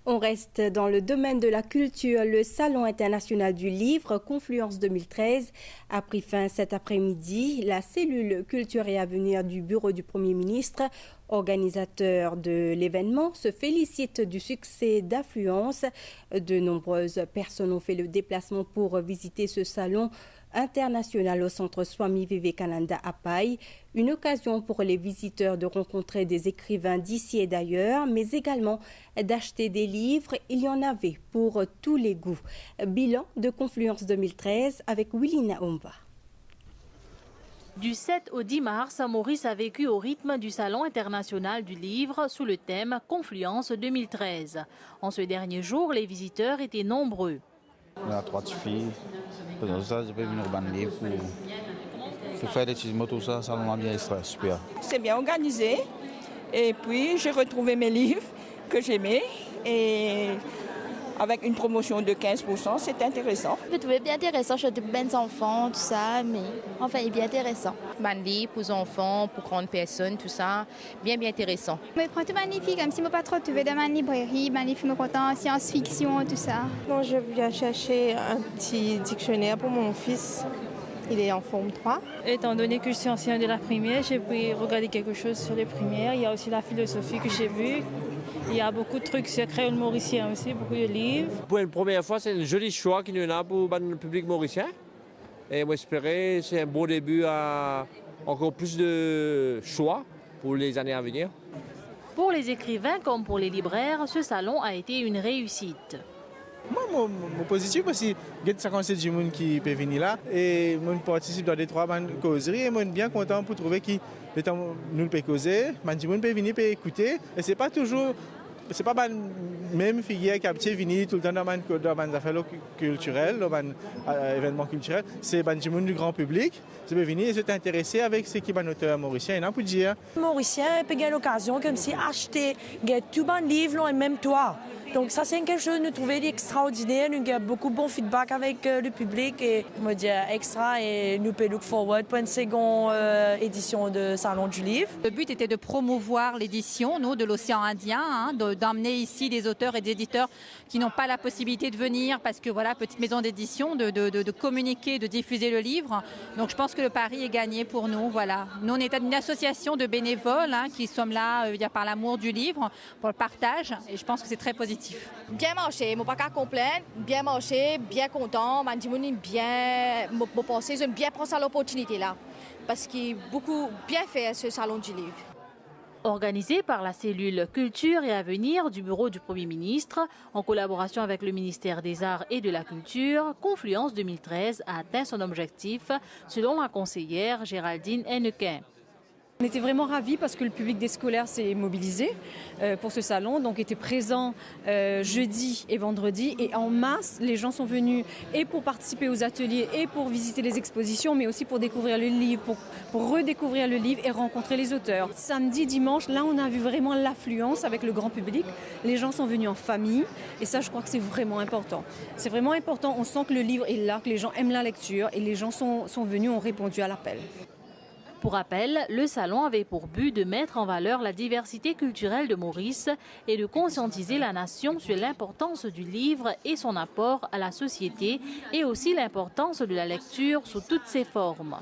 On reste dans le domaine de la culture. Le Salon international du livre Confluence 2013 a pris fin cet après-midi. La cellule Culture et Avenir du bureau du Premier ministre, organisateur de l'événement, se félicite du succès d'affluence. De nombreuses personnes ont fait le déplacement pour visiter ce salon international au centre Swami Vivekananda à Paille. Une occasion pour les visiteurs de rencontrer des écrivains d'ici et d'ailleurs, mais également d'acheter des livres. Il y en avait pour tous les goûts. Bilan de Confluence 2013 avec Willina Omba. Du 7 au 10 mars, Maurice a vécu au rythme du Salon international du livre sous le thème Confluence 2013. En ce dernier jour, les visiteurs étaient nombreux. On a 3 filles. Pour ça, je peux venir au livre pour faire des petits mots, tout ça, ça m'a bien super. C'est bien organisé. Et puis, j'ai retrouvé mes livres que j'aimais. Et avec une promotion de 15%, c'est intéressant. Je trouvais bien intéressant, je de bons enfants, tout ça, mais enfin, il est bien intéressant. Un livre pour enfants, pour grandes personnes, tout ça, bien intéressant. Mais prends tout magnifique, comme si je pas trop trouvé dans ma librairie, magnifique, me content, science-fiction, tout ça. Moi, je viens chercher un petit dictionnaire pour mon fils. Il est en forme 3. Étant donné que je suis ancienne de la primaire, j'ai pu regarder quelque chose sur les primaires. Il y a aussi la philosophie que j'ai vue. Il y a beaucoup de trucs sur le créole mauricien aussi, beaucoup de livres. Pour une première fois, c'est un joli choix qu'il y en a pour le public mauricien. Et moi, j'espérais que c'est un bon début à encore plus de choix pour les années à venir. Pour les écrivains comme pour les libraires, ce salon a été une réussite. Moi, je positif parce que il y a 57 gens qui peuvent venir là et je participe dans des 3 causeries et je suis bien content pour trouver que nous pouvons causer, les gens peuvent venir écouter et c'est pas toujours c'est pas la même figure qui a venir tout le temps dans les affaires culturelles, dans les événements culturels, c'est les gens du grand public qui peuvent venir et s'intéresser avec ce qui est auteur mauricien. Il y a pour dire. Mauricien peut gagner l'occasion comme si acheter tout bon livre et même toi. Donc ça c'est quelque chose que nous trouvons extraordinaire, nous avons beaucoup de bons feedback avec le public et je me dis extra et nous pouvons look forward pour une seconde édition de Salon du Livre. Le but était de promouvoir l'édition de l'océan Indien, d'emmener ici des auteurs et des éditeurs qui n'ont pas la possibilité de venir parce que voilà, petite maison d'édition, de communiquer, de diffuser le livre. Donc je pense que le pari est gagné pour nous. Voilà. Nous on est une association de bénévoles qui sommes là par l'amour du livre, pour le partage et je pense que c'est très positif. Bien marché, mon pas qu'à complaindre, bien marché, bien content, bien pensé, je bien prendre l'opportunité là parce qu'il est beaucoup bien fait ce salon du livre. Organisé par la cellule Culture et Avenir du bureau du Premier ministre, en collaboration avec le ministère des Arts et de la Culture, Confluence 2013 a atteint son objectif, selon la conseillère Géraldine Hennequin. On était vraiment ravis parce que le public des scolaires s'est mobilisé pour ce salon, donc était présent jeudi et vendredi. Et en masse, les gens sont venus et pour participer aux ateliers et pour visiter les expositions, mais aussi pour découvrir le livre, pour redécouvrir le livre et rencontrer les auteurs. Samedi, dimanche, là on a vu vraiment l'affluence avec le grand public. Les gens sont venus en famille et ça je crois que c'est vraiment important. C'est vraiment important, on sent que le livre est là, que les gens aiment la lecture et les gens sont venus, ont répondu à l'appel. Pour rappel, le salon avait pour but de mettre en valeur la diversité culturelle de Maurice et de conscientiser la nation sur l'importance du livre et son apport à la société et aussi l'importance de la lecture sous toutes ses formes.